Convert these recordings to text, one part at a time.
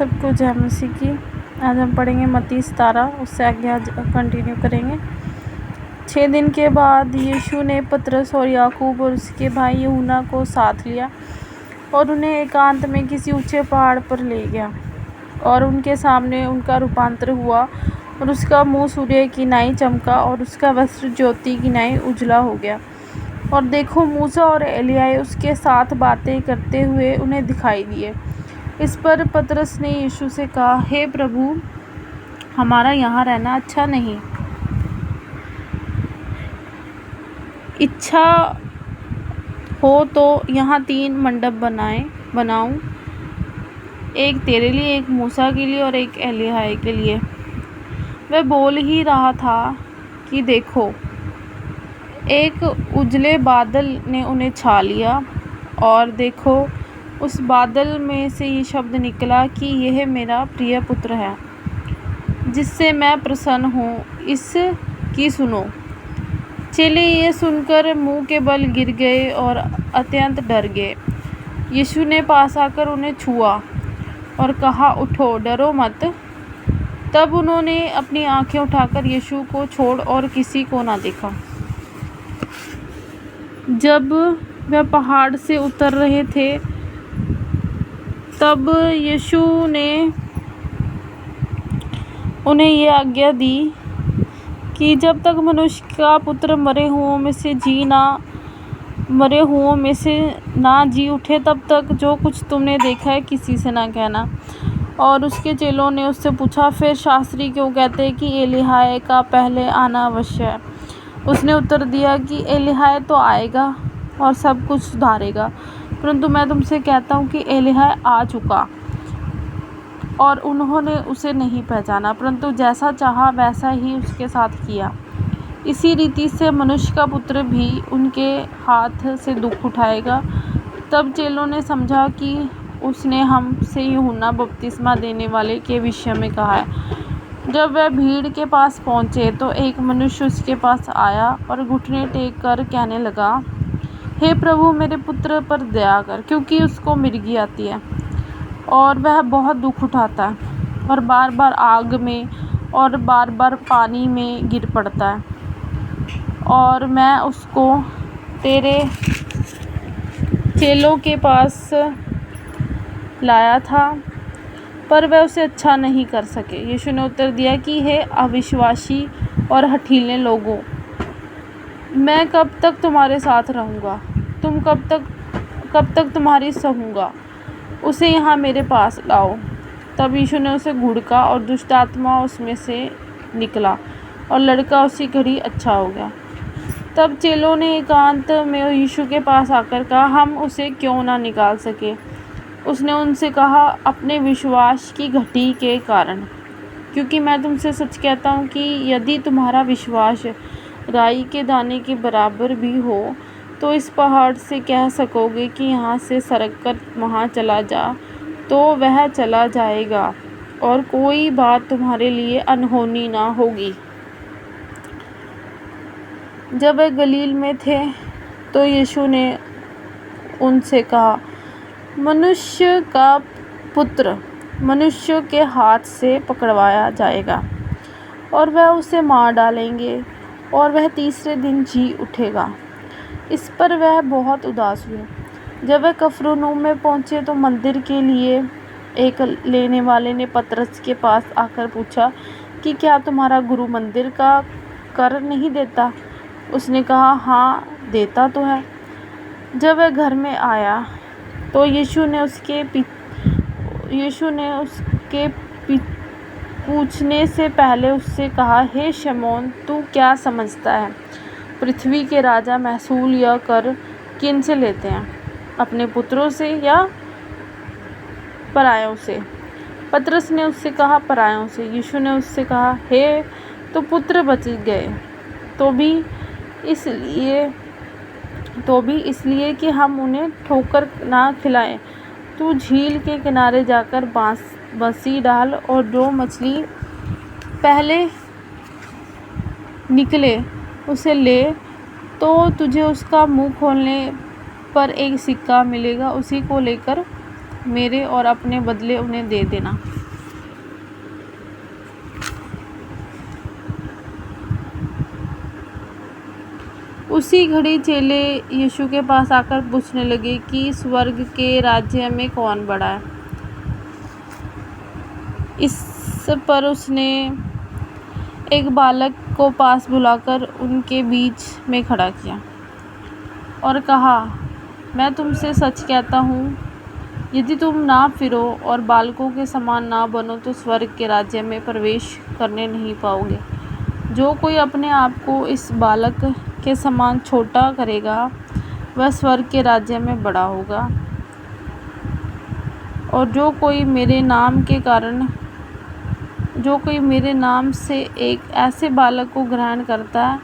सबको जय मसीह की। आज हम पढ़ेंगे मत्ती 17, उससे आगे आज कंटिन्यू करेंगे। 6 दिन के बाद यीशु ने पतरस और याकूब और उसके भाई यूहन्ना को साथ लिया और उन्हें एकांत में किसी ऊंचे पहाड़ पर ले गया और उनके सामने उनका रूपांतर हुआ और उसका मुंह सूर्य की नाई चमका और उसका वस्त्र ज्योति की नाई उजला हो गया। और देखो, मूसा और एलिय्याह उसके साथ बातें करते हुए उन्हें दिखाई दिए। इस पर पतरस ने यीशु से कहा, हे प्रभु, हमारा यहाँ रहना अच्छा नहीं। इच्छा हो तो यहाँ 3 मंडप बनाऊं, एक तेरे लिए, एक मूसा के लिए और एक एलिय्याह के लिए। वह बोल ही रहा था कि देखो, एक उजले बादल ने उन्हें छा लिया और देखो, उस बादल में से ये शब्द निकला कि यह मेरा प्रिय पुत्र है, जिससे मैं प्रसन्न हूँ, इसकी सुनो। चेले ये सुनकर मुंह के बल गिर गए और अत्यंत डर गए। यीशु ने पास आकर उन्हें छुआ और कहा, उठो, डरो मत। तब उन्होंने अपनी आंखें उठाकर यीशु को छोड़ और किसी को ना देखा। जब वह पहाड़ से उतर रहे थे, तब यीशु ने उन्हें यह आज्ञा दी कि जब तक मनुष्य का पुत्र मरे हुओं में से ना जी उठे, तब तक जो कुछ तुमने देखा है किसी से ना कहना। और उसके चेलों ने उससे पूछा, फिर शास्त्री क्यों कहते हैं कि एलिय्याह का पहले आना अवश्य है? उसने उत्तर दिया कि एलिय्याह तो आएगा और सब कुछ सुधारेगा, परंतु मैं तुमसे कहता हूँ कि एलिय्याह आ चुका और उन्होंने उसे नहीं पहचाना, परंतु जैसा चाहा वैसा ही उसके साथ किया। इसी रीति से मनुष्य का पुत्र भी उनके हाथ से दुख उठाएगा। तब चेलों ने समझा कि उसने हमसे यूहन्ना बपतिस्मा देने वाले के विषय में कहा है। जब वह भीड़ के पास पहुँचे तो एक मनुष्य उसके पास आया और घुटने टेक कर कहने लगा, हे प्रभु, मेरे पुत्र पर दया कर, क्योंकि उसको मिर्गी आती है और वह बहुत दुख उठाता है और बार बार आग में और बार बार पानी में गिर पड़ता है। और मैं उसको तेरे चेलों के पास लाया था, पर वह उसे अच्छा नहीं कर सके। यीशु ने उत्तर दिया कि हे अविश्वासी और हठीले लोगों, मैं कब तक तुम्हारे साथ रहूँगा? तुम कब तक तुम्हारी सहूँगा? उसे यहाँ मेरे पास लाओ। तब यीशु ने उसे घुड़का और दुष्ट आत्मा उसमें से निकला और लड़का उसी घड़ी अच्छा हो गया। तब चेलों ने एकांत में यीशु के पास आकर कहा, हम उसे क्यों ना निकाल सके? उसने उनसे कहा, अपने विश्वास की घटी के कारण, क्योंकि मैं तुमसे सच कहता हूँ कि यदि तुम्हारा विश्वास राई के दाने के बराबर भी हो, तो इस पहाड़ से कह सकोगे कि यहाँ से सरक कर वहाँ चला जा, तो वह चला जाएगा और कोई बात तुम्हारे लिए अनहोनी ना होगी। जब वे गलील में थे तो यीशु ने उनसे कहा, मनुष्य का पुत्र मनुष्य के हाथ से पकड़वाया जाएगा और वह उसे मार डालेंगे और वह तीसरे दिन जी उठेगा। इस पर वह बहुत उदास हुए। जब वह कफरनहूम में पहुँचे तो मंदिर के लिए एक लेने वाले ने पतरस के पास आकर पूछा कि क्या तुम्हारा गुरु मंदिर का कर नहीं देता? उसने कहा, हाँ, देता तो है। जब वह घर में आया तो यीशु ने उसके पूछने से पहले उससे कहा, हे शमौन, तू क्या समझता है? पृथ्वी के राजा महसूल या कर किन से लेते हैं, अपने पुत्रों से या परायों से? पतरस ने उससे कहा, परायों से। यीशु ने उससे कहा, हे, तो पुत्र बच गए, तो भी इसलिए कि हम उन्हें ठोकर ना खिलाएं। तू झील के किनारे जाकर बंसी डाल और जो मछली पहले निकले उसे ले, तो तुझे उसका मुंह खोलने पर एक सिक्का मिलेगा, उसी को लेकर मेरे और अपने बदले उन्हें दे देना। उसी घड़ी चेले यीशु के पास आकर पूछने लगे कि स्वर्ग के राज्य में कौन बड़ा है। इस पर उसने एक बालक को पास बुलाकर उनके बीच में खड़ा किया और कहा, मैं तुमसे सच कहता हूँ, यदि तुम ना फिरो और बालकों के समान ना बनो तो स्वर्ग के राज्य में प्रवेश करने नहीं पाओगे। जो कोई अपने आप को इस बालक के समान छोटा करेगा वह स्वर्ग के राज्य में बड़ा होगा। और जो कोई मेरे नाम से एक ऐसे बालक को ग्रहण करता है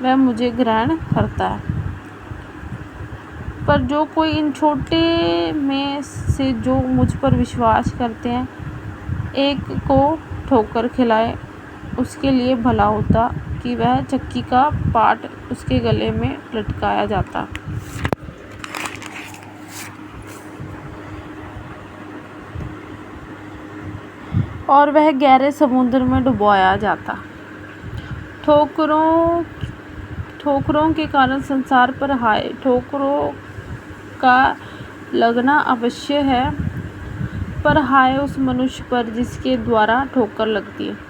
वह मुझे ग्रहण करता है। पर जो कोई इन छोटे में से जो मुझ पर विश्वास करते हैं एक को ठोकर खिलाए, उसके लिए भला होता कि वह चक्की का पाट उसके गले में लटकाया जाता और वह गहरे समुद्र में डुबोया जाता। ठोकरों के कारण संसार पर हाय, ठोकरों का लगना अवश्य है, पर हाय उस मनुष्य पर जिसके द्वारा ठोकर लगती है।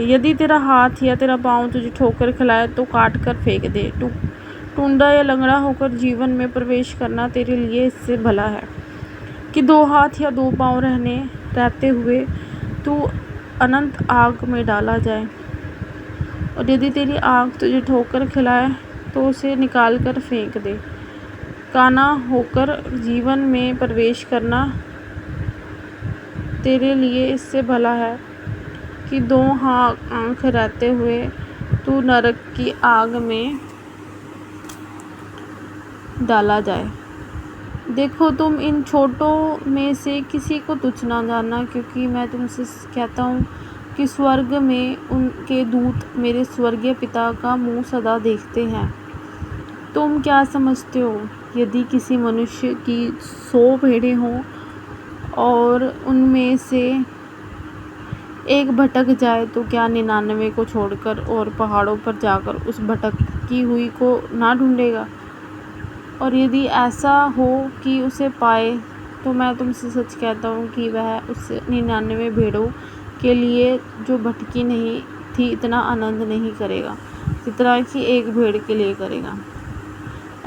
यदि तेरा हाथ या तेरा पाँव तुझे ठोकर खिलाए तो काट कर फेंक दे। टूंडा या लंगड़ा होकर जीवन में प्रवेश करना तेरे लिए इससे भला है कि 2 हाथ या 2 पाँव रहते हुए तू अनंत आग में डाला जाए। और यदि तेरी आँख तुझे ठोकर खिलाए तो उसे निकाल कर फेंक दे। काना होकर जीवन में प्रवेश करना तेरे लिए इससे भला है कि 2 आँख रहते हुए तू नरक की आग में डाला जाए। देखो, तुम इन छोटों में से किसी को तुच्छ ना जानना, क्योंकि मैं तुमसे कहता हूँ कि स्वर्ग में उनके दूत मेरे स्वर्गीय पिता का मुँह सदा देखते हैं। तुम क्या समझते हो, यदि किसी मनुष्य की 100 भेड़ें हों और उनमें से एक भटक जाए तो क्या 99 को छोड़कर और पहाड़ों पर जाकर उस भटकी हुई को ना ढूंढेगा? और यदि ऐसा हो कि उसे पाए तो मैं तुमसे सच कहता हूँ कि वह उस 99 भेड़ों के लिए जो भटकी नहीं थी इतना आनंद नहीं करेगा जितना कि एक भेड़ के लिए करेगा।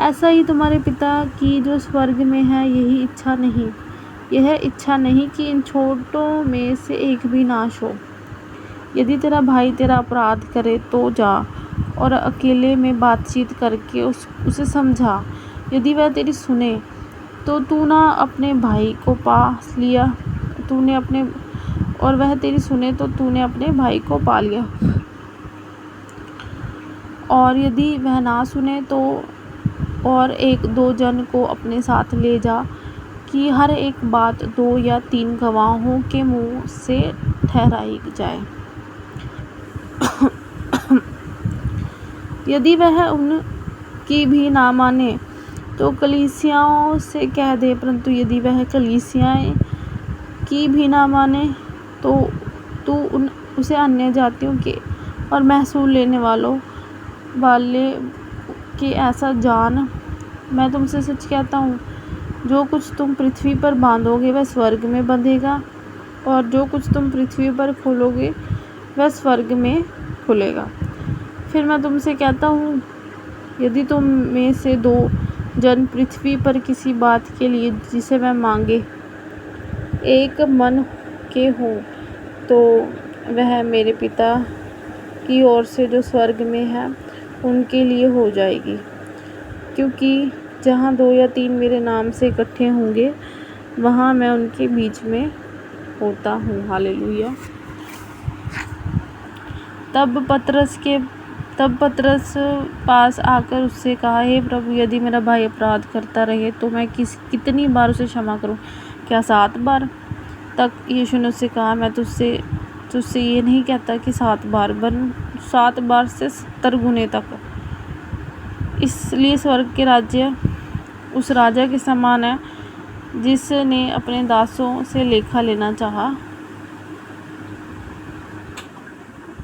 ऐसा ही तुम्हारे पिता की जो स्वर्ग में है यह इच्छा नहीं कि इन छोटों में से एक भी नाश हो। यदि तेरा भाई तेरा अपराध करे तो जा और अकेले में बातचीत करके उसे समझा। यदि वह तेरी सुने तो तूने अपने भाई को पा लिया। और यदि वह ना सुने तो और 1-2 जन को अपने साथ ले जा कि हर एक बात 2 या 3 गवाहों के मुँह से ठहराई जाए। यदि वह उनकी भी ना माने तो कलीसियाओं से कह दे, परंतु यदि वह कलीसियाएं की भी ना माने तो तू उसे अन्य जातियों के और महसूल लेने वाले के ऐसा जान। मैं तुमसे सच कहता हूँ, जो कुछ तुम पृथ्वी पर बांधोगे वह स्वर्ग में बंधेगा, और जो कुछ तुम पृथ्वी पर खोलोगे वह स्वर्ग में खुलेगा। फिर मैं तुमसे कहता हूँ, यदि तुम में से 2 जन पृथ्वी पर किसी बात के लिए जिसे वह मांगे एक मन के हों तो वह मेरे पिता की ओर से जो स्वर्ग में है उनके लिए हो जाएगी। क्योंकि जहाँ 2 या 3 मेरे नाम से इकट्ठे होंगे वहाँ मैं उनके बीच में होता हूँ। हालेलुया। तब पतरस पास आकर उससे कहा, हे प्रभु, यदि मेरा भाई अपराध करता रहे तो मैं कितनी बार उसे क्षमा करूं? क्या 7 बार तक? यीशु ने उससे कहा, मैं तुझसे ये नहीं कहता कि 7 बार, वरन 7 बार से 70 गुने तक। इसलिए स्वर्ग के राज्य उस राजा के समान है जिसने अपने दासों से लेखा लेना चाहा।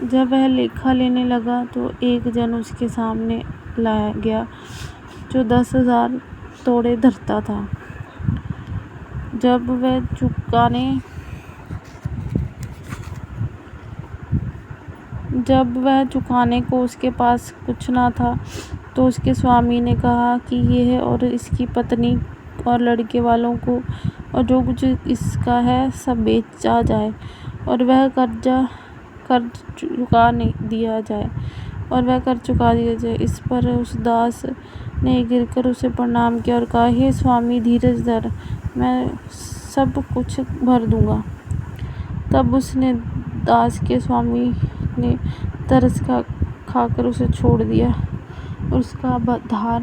जब वह लेखा लेने लगा तो एक जन उसके सामने लाया गया जो 10,000 तोड़े धरता था। जब वह चुकाने को उसके पास कुछ न था तो उसके स्वामी ने कहा कि यह और इसकी पत्नी और लड़के वालों को और जो कुछ इसका है सब बेचा जाए और वह कर्ज चुका दिया जाए। इस पर उस दास ने गिरकर उसे प्रणाम किया और कहा, हे स्वामी, धीरज धर, मैं सब कुछ भर दूंगा। तब उसने दास के स्वामी ने तरस खाकर उसे छोड़ दिया और उसका भार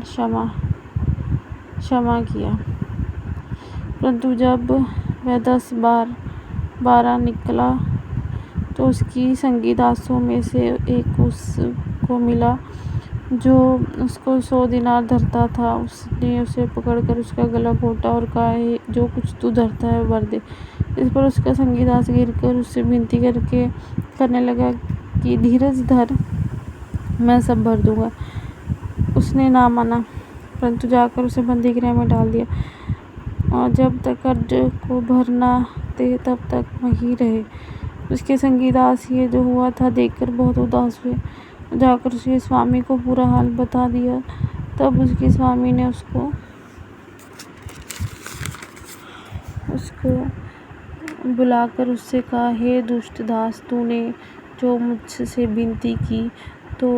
क्षमा किया। परंतु जब वह 10-12 निकला तो उसकी संगी दासों में से एक उसको मिला जो उसको 100 दिनार धरता था। उसने उसे पकड़कर उसका गला घोंटा और कहा, जो कुछ तू धरता है भर दे। इस पर उसका संगी दास गिरकर उससे विनती करने लगा कि धीरज धर, मैं सब भर दूंगा। उसने ना माना, परंतु जाकर उसे बंदी गृह में डाल दिया और जब तक कर्ज को भरना दे तब तक वहीं रहे। उसके संगी दास ये जो हुआ था देखकर बहुत उदास हुए, जाकर उसके स्वामी को पूरा हाल बता दिया। तब उसके स्वामी ने उसको बुलाकर उससे कहा, हे दुष्ट दास, तूने जो मुझसे विनती की तो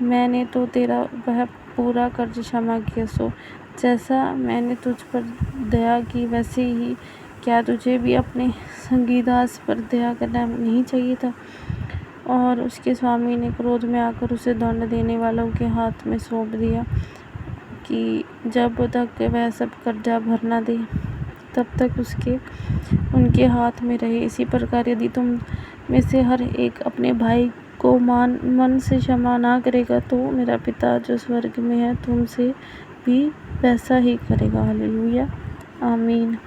मैंने तो तेरा वह पूरा कर्ज क्षमा किया। सो जैसा मैंने तुझ पर दया की वैसे ही क्या तुझे भी अपने संगी दास पर दया करना नहीं चाहिए था? और उसके स्वामी ने क्रोध में आकर उसे दंड देने वालों के हाथ में सौंप दिया कि जब तक वह सब कर्जा भर न दे तब तक उनके हाथ में रहे। इसी प्रकार यदि तुम में से हर एक अपने भाई को मन से क्षमा ना करेगा तो मेरा पिता जो स्वर्ग में है तुमसे भी वैसा ही करेगा। हालेलुया, आमीन।